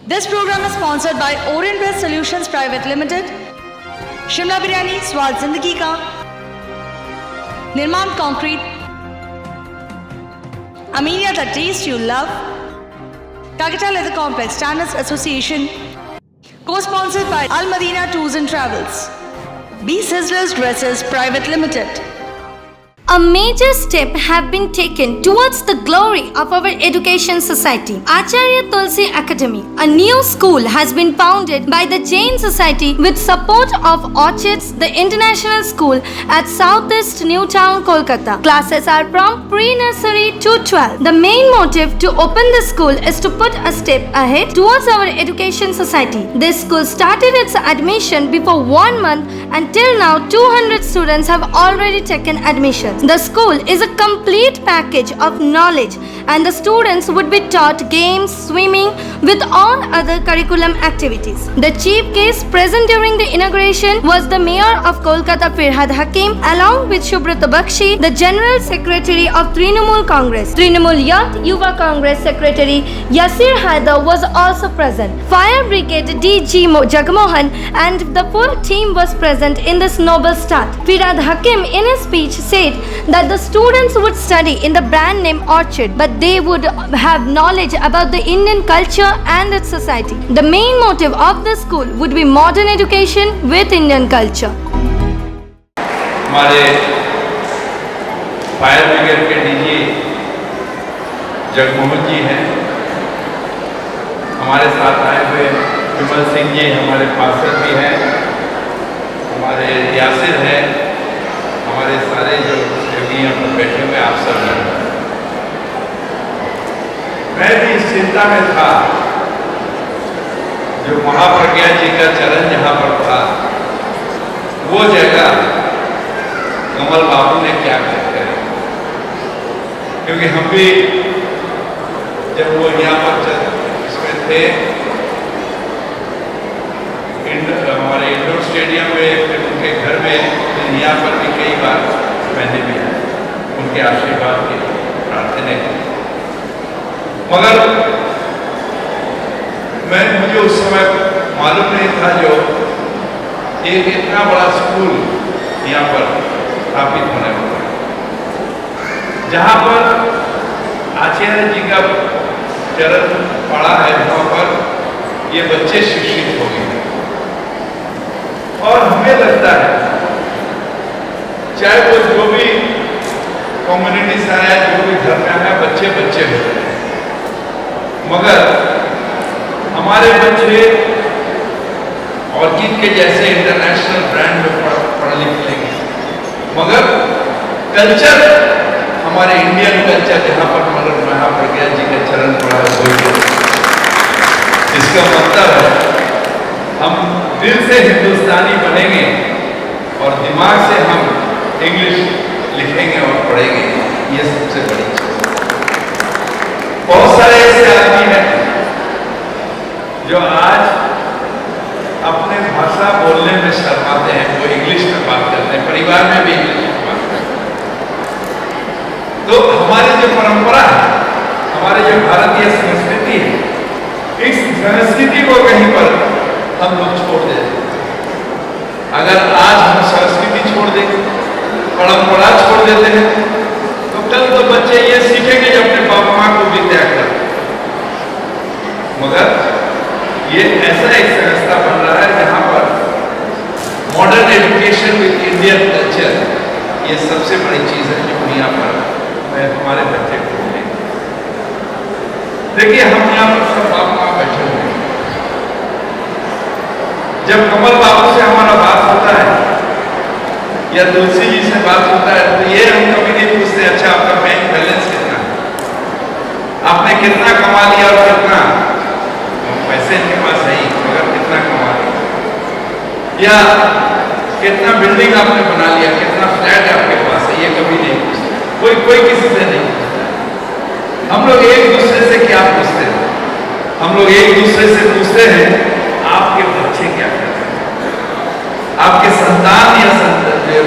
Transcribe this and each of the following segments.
This program is sponsored by Orient Press Solutions Private Limited, Shimla Biryani स्वाद जिंदगी का, Nirman Concrete, Amelia the taste you love, Calcutta Leather Complex Standards Association, co-sponsored by Al Madina Tours and Travels, B Sizzlers Dresses Private Limited. A major step have been taken towards the glory of our education society. Acharya Tulsi Academy, a new school, has been founded by the Jain Society with support of Orchids, the international school at Southeast New Town, Kolkata. Classes are from pre-nursery to 12. The main motive to open the school is to put a step ahead towards our education society. This school started its admission before 1 month and till now 200 students have already taken admission. The school is a complete package of knowledge and the students would be taught games, swimming with all other curriculum activities. The chief guest present during the inauguration was the Mayor of Kolkata Firhad Hakim along with Shubrata Bakshi, the General Secretary of Trinamool Congress. Trinamool Youth Yuva Congress Secretary Yasir Haidar was also present. Fire Brigade DG Jagmohan and the full team was present in this noble start. Firhad Hakim in his speech said that the students would study in the brand name Orchid, but they would have knowledge about the Indian culture and its society. The main motive of the school would be modern education with Indian culture. हमारे fire brigade के DG Jagmohan जी हैं, हमारे साथ आए हुए विमल सिंह जी हमारे पार्षद भी हैं, हमारे यासिर हैं, हमारे सारे जो यहाँ पर बैठे हुए आप सब हैं। मैं भी इस चिंता में था जो महाप्रज्ञा जी का चरण जहाँ पर था वो जगह कमल बाबू ने क्या कहते हैं, क्योंकि हम भी जब वो यहाँ पर इसमें थे हमारे इंडोर स्टेडियम में, फिर उनके घर में, फिर यहाँ पर भी कई बार मैंने भी उनके आशीर्वाद की प्रार्थना की, मगर मुझे उस समय मालूम नहीं था जो एक इतना बड़ा स्कूल यहाँ पर स्थापित होने वाला है, जहाँ पर आचार्य जी का चरण पड़ा है, वहाँ पर ये बच्चे शिक्षित हो गए। और हमें लगता है चाहे वो जो भी कम्युनिटी से आया, जो भी घर में आया, बच्चे बच्चे होते हैं, मगर हमारे बच्चे ऑर्किड के जैसे इंटरनेशनल ब्रांड में पढ़ लिख लेंगे, मगर कल्चर हमारे इंडियन कल्चर जहाँ पर मगर महाप्रज्ञा जी का चरण पड़ा है वही। इसका मतलब है हम दिल से हिंदुस्तानी बनेंगे और दिमाग से हम इंग्लिश लिखेंगे और पढ़ेंगे, ये सबसे बड़ी चीज। बहुत सारे ऐसे आदमी हैं जो आज अपने भाषा बोलने में शर्माते हैं, वो इंग्लिश में बात करते हैं, परिवार में भी इंग्लिश में बात करते हैं। तो हमारी जो परंपरा है, हमारी जो भारतीय संस्कृति है, इस संस्कृति को कहीं पर हम लोग छोड़ देते। अगर आज हम संस्कृति छोड़ देंगे, परंपरा छोड़ देते हैं, तो कल तो बच्चे ये सीखेंगे कि अपने बाप माँ को भी त्याग कर। मगर ये ऐसा एक संस्था बन रहा है जहाँ पर modern education with Indian culture, ये सबसे बड़ी चीज है जो यहाँ पर हमारे बच्चे को मिलेंगे। देखिए हम यहाँ पर सब बाप माँ बैठे हुए हैं, जब कमल बाबू से हमारा बात होता है या तुलसी जी से बात होता है तो ये हम कभी नहीं पूछते अच्छा आपका बैंक बैलेंस कितना है, आपने कितना कमा लिया और कितना पैसे इनके पास है ही, मगर कितना कमा लिया, या कितना बिल्डिंग आपने बना लिया, कितना फ्लैट आपके पास है, ये कभी नहीं पूछते। कोई किसी से नहीं पूछता। हम लोग एक दूसरे से क्या पूछते हैं, हम लोग एक दूसरे से पूछते हैं आपके बच्चे क्या कर रहे हैं, आपके संतान या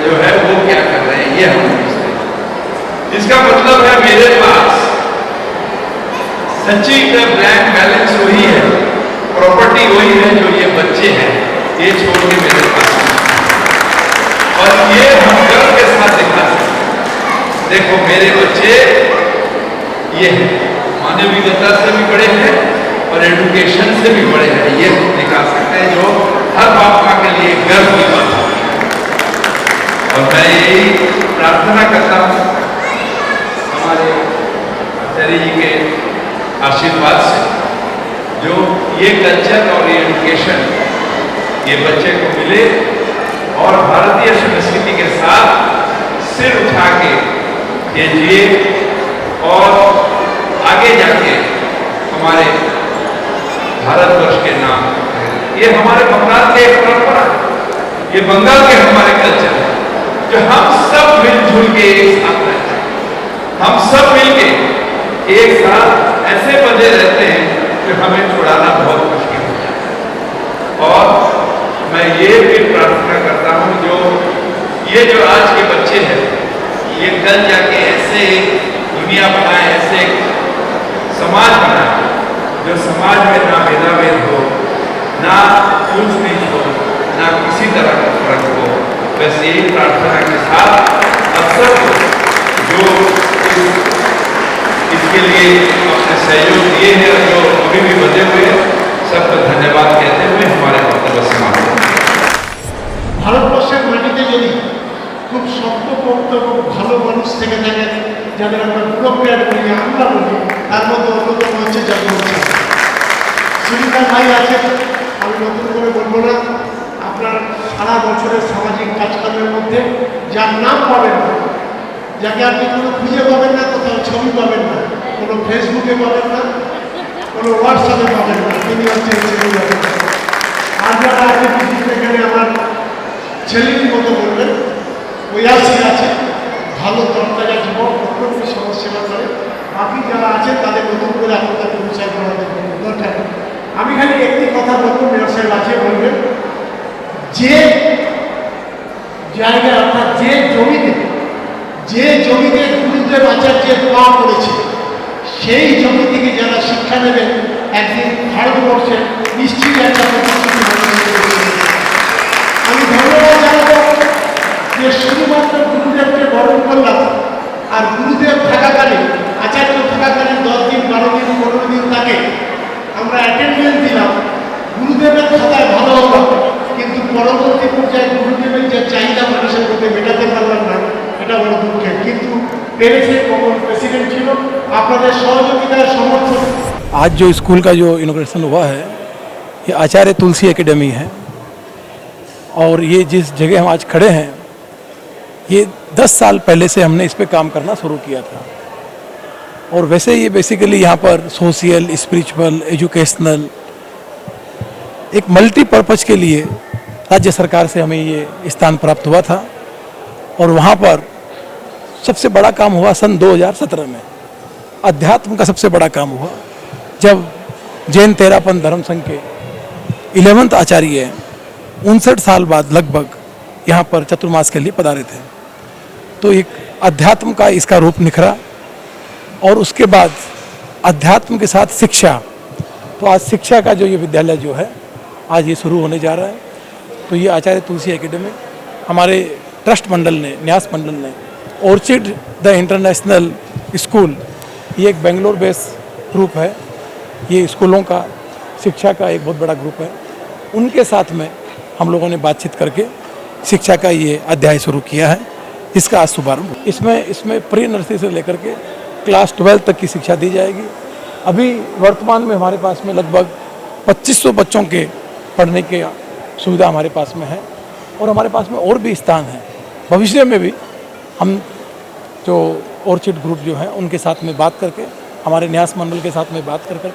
जो है वो क्या कर रहे हैं, ये हम पूछते हैं। इसका मतलब है मेरे पास सच्ची का बैंक बैलेंस वही है वही है जो ये बच्चे हैं, ये छोड़ के मेरे पास आए। और ये हम गर्व के साथ दिखा सकते हैं। देखो मेरे बच्चे ये हैं, मानविकता से भी बड़े हैं और एजुकेशन से भी बड़े हैं, ये हम दिखा सकते हैं, जो हर बाप माँ के लिए गर्व की बात है। और मैं यही प्रार्थना करता हूँ हमारे आचार्य जी के आशीर्वाद से, जो ये कल्चर और ये एजुकेशन ये बच्चे को मिले और भारतीय संस्कृति के साथ सिर उठा के ये जिए और आगे जाके हमारे भारतवर्ष के नाम, ये हमारे बंगाल के एक परंपरा है, ये बंगाल के हमारे कल्चर है, जो हम सब मिलजुल के एक साथ रहते हैं। हम सब मिलके एक साथ ऐसे बंधे रहते हैं कि हमें छुड़ाना बहुत मुश्किल हो जाता है। और मैं ये भी प्रार्थना करता हूँ, जो आज के बच्चे हैं, ये कल जाके ऐसे दुनिया बनाए, ऐसे समाज बनाए, जो समाज में ना भेदाभेद हो, ना ऊंच नीच हो, ना किसी तरह का फर्क हो। बस यही प्रार्थना के साथ अब सब जो इसके लिए अपने सहयोग दिए हैं और जो अभी भी बंधे हुए हैं, सबको धन्यवाद कहते हुए हमारे वक्तव्य समाप्त होते हैं। ভারতবর্ষের মাটিতে যদি খুব শক্তপোক্ত এবং ভালো মানুষ থেকে থাকে, যাদের আমরা ব্যুরোক্র্যাট বলি, আমরা বলি, তার মধ্যে অন্যতম হচ্ছে জগন্নাথ সুনীতা ভাই আছেন। আমি নতুন করে বলবো না, আপনার সারা বছরের সামাজিক কাজকর্মের মধ্যে যার নাম পাবেন না, যাকে আপনি কোনো খুঁজে পাবেন না, কোথাও ছবি পাবেন না, কোনো ফেসবুকে পাবেন না, কোনো হোয়াটসঅ্যাপে পাবেন না, তিনি হচ্ছে আর যারা আছে এখানে আমার ছেলের মতো বলবেন, ওই আছে ভালো তরতাজা যুবক, অত্যন্ত সমাজসেবা করে। বাকি যারা আছে তাদের নতুন করে আপনাদের পরিচয় করাতে দরকার। আমি খালি একটি কথা বলবো, মেয়র সাহেব আছে বলবেন, যে জায়গায় অর্থাৎ যে জমিতে গুরুদেব আচার্যের পা পড়েছে, সেই জমি থেকে যারা শিক্ষা নেবেন একদিন ভারতবর্ষে নিশ্চয়ই একটা আমি ধন্যবাদ জানাবো যে শুধুমাত্র গুরুদেবকে বরণ করলাম, আর গুরুদেব থাকাকালীন, আচার্য থাকাকালীন 10 দিন 12 দিন 15 দিন তাকে আমরা অ্যাটেন্ডেন্স দিলাম, গুরুদেবের খাতায় ভালো হলো, কিন্তু পরবর্তী পর্যায়ে গুরুদেবের যে চাহিদা মানুষের মধ্যে মেটাতে পারলাম না, এটা বড় দুঃখের। কিন্তু পেরেছে, কমন প্রেসিডেন্ট ছিল, আপনাদের সহযোগিতার সমর্থন। आज जो स्कूल का जो इनॉग्रेशन हुआ है, ये आचार्य तुलसी एकेडमी है, और ये जिस जगह हम आज खड़े हैं, ये 10 साल पहले से हमने इस पे काम करना शुरू किया था। और वैसे ये बेसिकली यहाँ पर सोशल, स्पिरिचुअल, एजुकेशनल, एक मल्टीपर्पज़ के लिए राज्य सरकार से हमें ये स्थान प्राप्त हुआ था। और वहाँ पर सबसे बड़ा काम हुआ सन 2017 में, अध्यात्म का सबसे बड़ा काम हुआ, जब जैन तेरापन धर्म संघ के 11वें आचार्य 59 साल बाद लगभग यहाँ पर चतुर्मास के लिए पधारे थे। तो एक अध्यात्म का इसका रूप निखरा, और उसके बाद अध्यात्म के साथ शिक्षा। तो आज शिक्षा का जो ये विद्यालय जो है, आज ये शुरू होने जा रहा है। तो ये आचार्य तुलसी एकेडमी हमारे ट्रस्ट मंडल ने, न्यास मंडल ने, ऑर्चिड द इंटरनेशनल स्कूल, ये एक बेंगलोर बेस्ड ग्रुप है, ये स्कूलों का शिक्षा का एक बहुत बड़ा ग्रुप है, उनके साथ में हम लोगों ने बातचीत करके शिक्षा का ये अध्याय शुरू किया है, इसका आज शुभारंभ। इसमें प्री नर्सरी से लेकर के क्लास 12 तक की शिक्षा दी जाएगी। अभी वर्तमान में हमारे पास में लगभग 2500 बच्चों के पढ़ने की सुविधा हमारे पास में है, और हमारे पास में और भी स्थान है। भविष्य में भी हम जो ऑर्चिड ग्रुप जो है उनके साथ में बात करके, हमारे न्यास मंडल के साथ में बात करके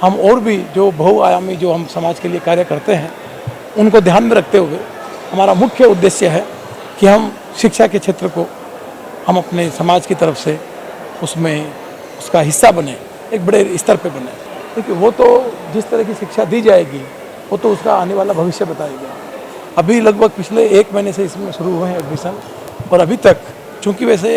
हम और भी जो बहुआयामी जो हम समाज के लिए कार्य करते हैं, उनको ध्यान में रखते हुए हमारा मुख्य उद्देश्य है कि हम शिक्षा के क्षेत्र को हम अपने समाज की तरफ से उसमें उसका हिस्सा बने, एक बड़े स्तर पे बने। क्योंकि वो तो जिस तरह की शिक्षा दी जाएगी वो तो उसका आने वाला भविष्य बताएगा। अभी लगभग पिछले 1 महीने से इसमें शुरू हुए हैं एडमिशन, और अभी तक चूँकि वैसे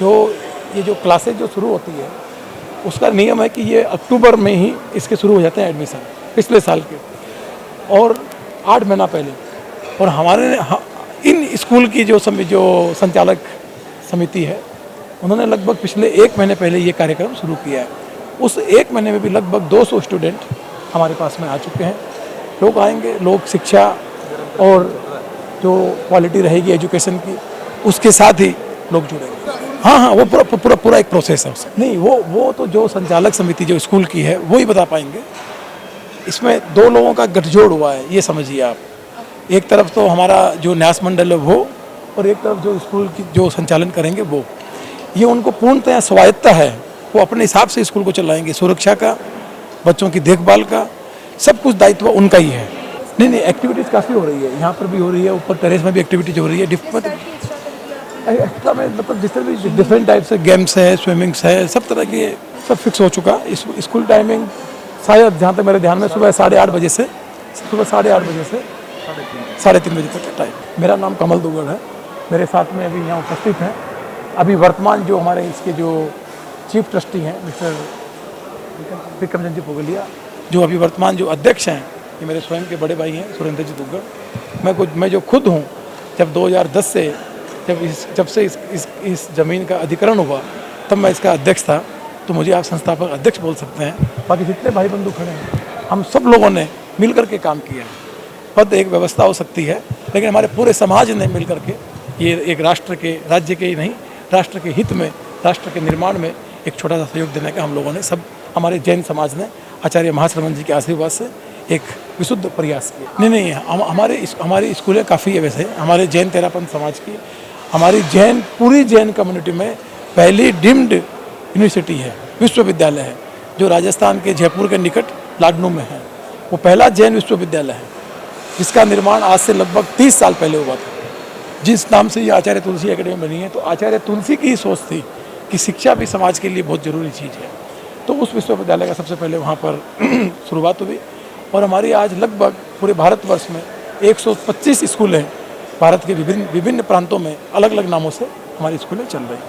ये जो क्लासेज जो शुरू होती है उसका नियम है कि ये अक्टूबर में ही इसके शुरू हो जाते हैं एडमिशन, पिछले साल के। और 8 महीना पहले। और हमारे इन स्कूल की जो संचालक समिति है, उन्होंने लगभग पिछले 1 महीने पहले ये कार्यक्रम शुरू किया है। उस 1 महीने में भी लगभग 200 स्टूडेंट हमारे पास में आ चुके हैं। लोग आएंगे, लोग शिक्षा और जो क्वालिटी रहेगी एजुकेशन की, उसके साथ ही लोग जुड़ेंगे। हाँ, वो पूरा एक प्रोसेस है उसका। नहीं, वो तो जो संचालक समिति जो स्कूल की है वो ही बता पाएंगे। इसमें 2 लोगों का गठजोड़ हुआ है, ये समझिए आप। एक तरफ तो हमारा जो न्यास मंडल है वो, और एक तरफ जो स्कूल की जो संचालन करेंगे वो। ये उनको पूर्णतः स्वायत्ता है, वो अपने हिसाब से स्कूल को चलाएंगे। सुरक्षा का, बच्चों की देखभाल का, सब कुछ दायित्व उनका ही है। नहीं, एक्टिविटीज़ काफ़ी हो रही है, यहाँ पर भी हो रही है, ऊपर टेरेस में भी एक्टिविटीज हो रही है। एक्स्ट्रा में मतलब जिस तरह भी डिफरेंट टाइप से गेम्स है, स्विमिंग्स है, सब तरह की सब फिक्स हो चुका। स्कूल टाइमिंग शायद जहाँ तक मेरे ध्यान में सुबह 8:30 बजे से 3:30 बजे तक का टाइम। मेरा नाम कमल दुग्गड़ है, मेरे साथ में अभी यहाँ उपस्थित हैं अभी वर्तमान जो हमारे इसके जो चीफ ट्रस्टी हैं मिस्टर विक्रमचंद जी पोगलिया, जो अभी वर्तमान जो अध्यक्ष हैं, ये मेरे स्वयं के बड़े भाई हैं सुरेंद्र जी दुग्गड़। मैं जो खुद हूँ, जब 2010 से जब से इस ज़मीन का अधिकरण हुआ तब मैं इसका अध्यक्ष था, तो मुझे आप संस्थापक अध्यक्ष बोल सकते हैं। बाकी जितने भाई बंधु खड़े हैं, हम सब लोगों ने मिल कर के काम किया है। पद एक व्यवस्था हो सकती है, लेकिन हमारे पूरे समाज ने मिल कर के ये एक राष्ट्र के, राज्य के ही नहीं, राष्ट्र के हित में, राष्ट्र के निर्माण में एक छोटा सा सहयोग देने का हम लोगों ने सब, हमारे जैन समाज ने आचार्य महाश्रवण जी के आशीर्वाद से एक विशुद्ध प्रयास किया। नहीं, हमारी स्कूलें काफ़ी है वैसे, हमारे जैन तेरापंथ समाज की, हमारी पूरी जैन कम्युनिटी में पहली डीम्ड यूनिवर्सिटी है, विश्वविद्यालय है, जो राजस्थान के जयपुर के निकट लाडनू में है। वो पहला जैन विश्वविद्यालय है, जिसका निर्माण आज से लगभग 30 साल पहले हुआ था। जिस नाम से ये आचार्य तुलसी एकेडमी बनी है, तो आचार्य तुलसी की ही सोच थी कि शिक्षा भी समाज के लिए बहुत ज़रूरी चीज़ है। तो उस विश्वविद्यालय का सबसे पहले वहाँ पर शुरुआत हुई, और हमारी आज लगभग पूरे भारतवर्ष में 125 स्कूलें, भारत के विभिन्न प्रांतों में अलग अलग नामों से हमारी स्कूलें चल रही हैं।